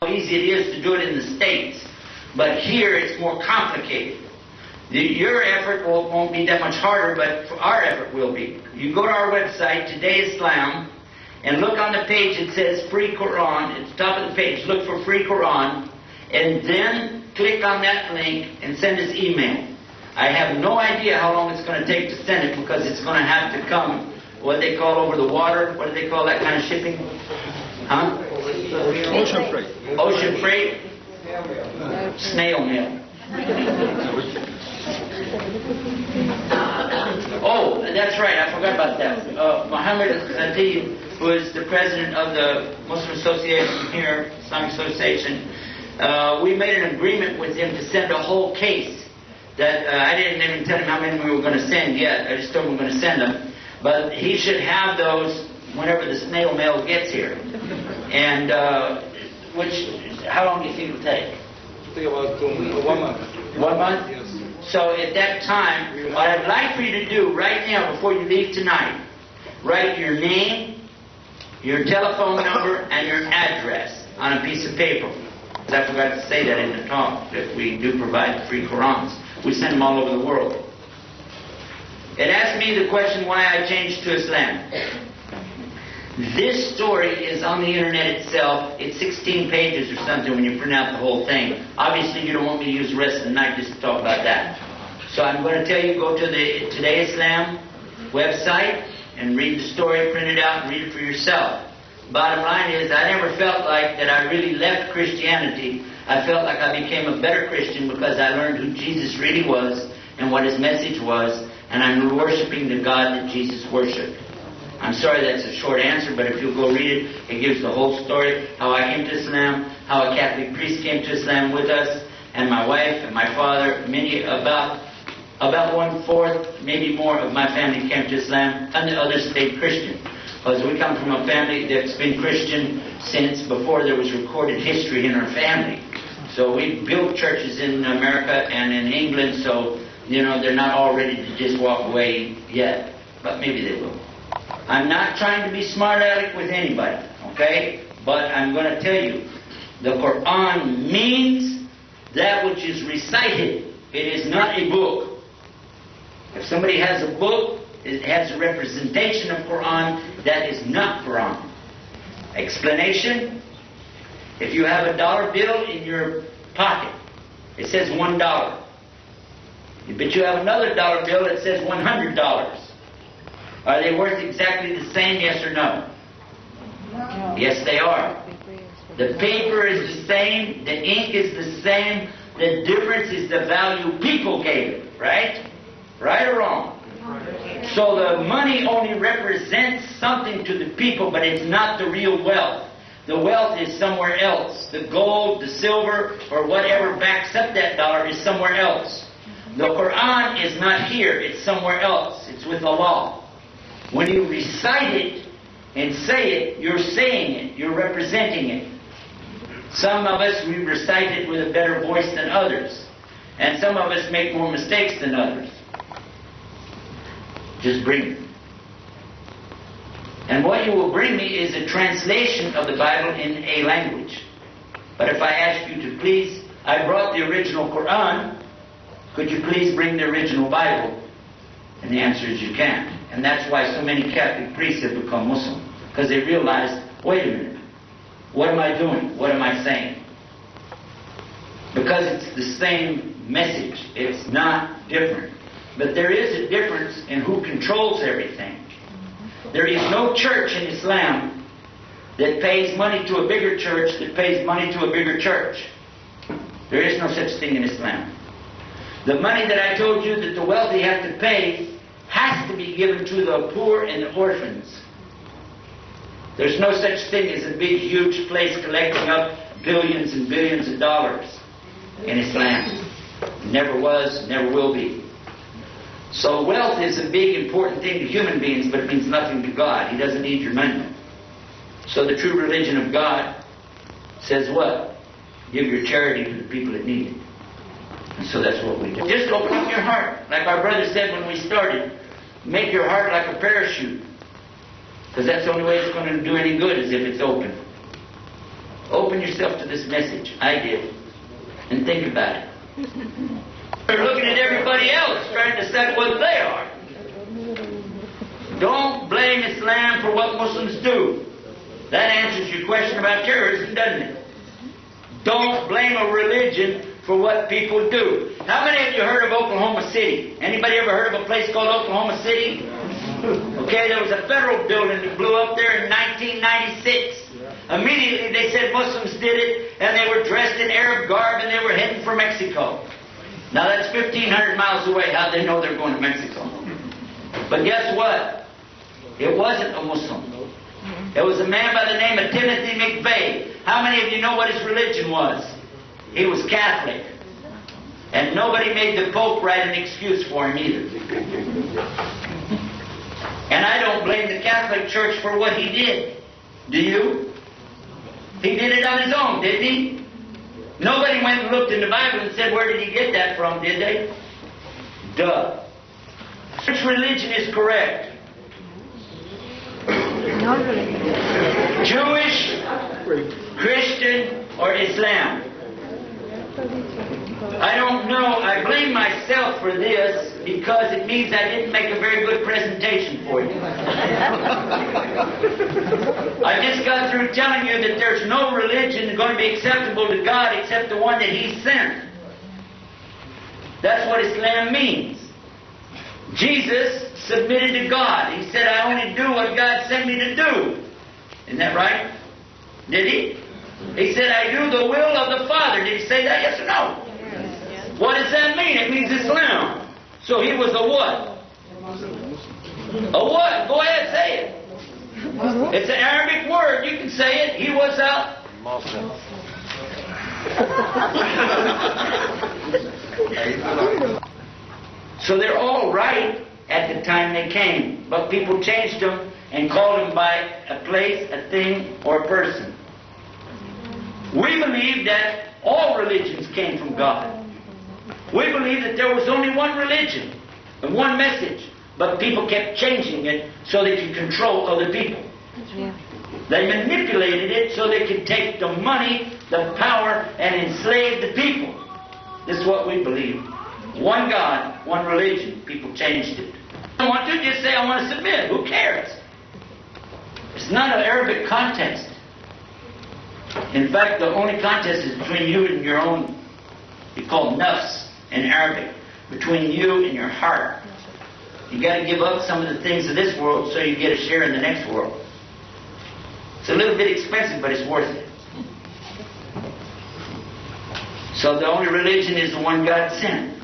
how easy it is to do it in the States. But here it's more complicated. Your effort won't be that much harder, but our effort will be. You go to our website, Today Islam, and look on the page. It says Free Quran. At the top of the page, look for Free Quran, and then click on that link and send us email. I have no idea how long it's going to take to send it, because it's going to have to come, what they call over the water. What do they call that kind of shipping? Huh? Ocean freight. Ocean freight? Snail mail. Oh, that's right. I forgot about that. Muhammad Khatib, who is the president of the Muslim Association here, Islamic Association, we made an agreement with him to send a whole case. That I didn't even tell him how many we were going to send yet. I just told him we were going to send them. But he should have those whenever the snail mail gets here. And how long do you think it'll take? About 1 month. 1 month? Yes. So at that time, what I'd like for you to do right now before you leave tonight, write your name, your telephone number, and your address on a piece of paper. I forgot to say that in the talk, that we do provide free Qurans. We send them all over the world. It asked me the question why I changed to Islam. This story is on the internet itself. It's 16 pages or something when you print out the whole thing. Obviously, you don't want me to use the rest of the night just to talk about that. So I'm going to tell you, go to the Today Islam website and read the story, print it out, and read it for yourself. Bottom line is, I never felt like that I really left Christianity. I felt like I became a better Christian because I learned who Jesus really was and what his message was, and I'm worshiping the God that Jesus worshipped. I'm sorry that's a short answer, but if you'll go read it, it gives the whole story, how I came to Islam, how a Catholic priest came to Islam with us, and my wife and my father, about 1/4, maybe more of my family came to Islam, and the others stayed Christian. Because we come from a family that's been Christian since before there was recorded history in our family. So we built churches in America and in England, so, they're not all ready to just walk away yet. But maybe they will. I'm not trying to be smart aleck with anybody, okay? But I'm going to tell you, the Quran means that which is recited. It is not a book. If somebody has a book, it has a representation of Quran, that is not Quran. Explanation: if you have a dollar bill in your pocket, it says $1. But you have another dollar bill that says $100. Are they worth exactly the same, yes or no? No. Yes, they are. The paper is the same, the ink is the same, the difference is the value people gave it, right? Right or wrong? So the money only represents something to the people, but it's not the real wealth. The wealth is somewhere else. The gold, the silver, or whatever backs up that dollar is somewhere else. The Quran is not here, it's somewhere else. It's with Allah. When you recite it and say it, you're saying it, you're representing it. Some of us, we recite it with a better voice than others. And some of us make more mistakes than others. Just bring it. And what you will bring me is a translation of the Bible in a language. But if I ask you to please, I brought the original Quran, could you please bring the original Bible? And the answer is you can't. And that's why so many Catholic priests have become Muslim. Because they realized, wait a minute, what am I doing? What am I saying? Because it's the same message. It's not different. But there is a difference in who controls everything. There is no church in Islam that pays money to a bigger church that pays money to a bigger church. There is no such thing in Islam. The money that I told you that the wealthy have to pay has to be given to the poor and the orphans. There's no such thing as a big, huge place collecting up billions and billions of dollars in Islam. Never was, never will be. So wealth is a big, important thing to human beings, but it means nothing to God. He doesn't need your money. So the true religion of God says what? Give your charity to the people that need it. And so that's what we do. Just open up your heart. Like our brother said when we started, make your heart like a parachute. Because that's the only way it's going to do any good is if it's open. Open yourself to this message. I did. And think about it. They're looking at everybody else, trying to decide what they are. Don't blame Islam for what Muslims do. That answers your question about terrorism, doesn't it? Don't blame a religion for what people do. How many of you heard of Oklahoma City? Anybody ever heard of a place called Oklahoma City? Okay, there was a federal building that blew up there in 1996. Immediately they said Muslims did it, and they were dressed in Arab garb, and they were heading for Mexico. Now that's 1,500 miles away. How'd they know they're going to Mexico? But guess what? It wasn't a Muslim. It was a man by the name of Timothy McVeigh. How many of you know what his religion was? He was Catholic. And nobody made the Pope write an excuse for him either. And I don't blame the Catholic Church for what he did. Do you? He did it on his own, didn't he? Nobody went and looked in the Bible and said, where did he get that from, did they? Duh. Which religion is correct? Jewish, Christian, or Islam? I don't know. I blame myself for this because it means I didn't make a very good presentation for you. I just got through telling you that there's no religion going to be acceptable to God except the one that He sent. That's what Islam means. Jesus submitted to God. He said, I only do what God sent me to do. Isn't that right? Did He? He said, I do the will of the Father. Did He say that? Yes or no? Yes. What does that mean? It means Islam. So He was a what? A what? Go ahead, say it. It's an Arabic word. You can say it. He was a Muslim. So they're all right at the time they came, but people changed them and called them by a place, a thing, or a person. We believe that all religions came from God. We believe that there was only one religion and one message, but people kept changing it so they could control other people. Yeah. They manipulated it so they could take the money, the power, and enslave the people. This is what we believe. One God, one religion. People changed it. I want to just say I want to submit. Who cares? It's not an Arabic contest. In fact, the only contest is between you and your own, it's called nafs in Arabic, between you and your heart. You got to give up some of the things of this world so you get a share in the next world. It's a little bit expensive, but it's worth it. So the only religion is the one God sent.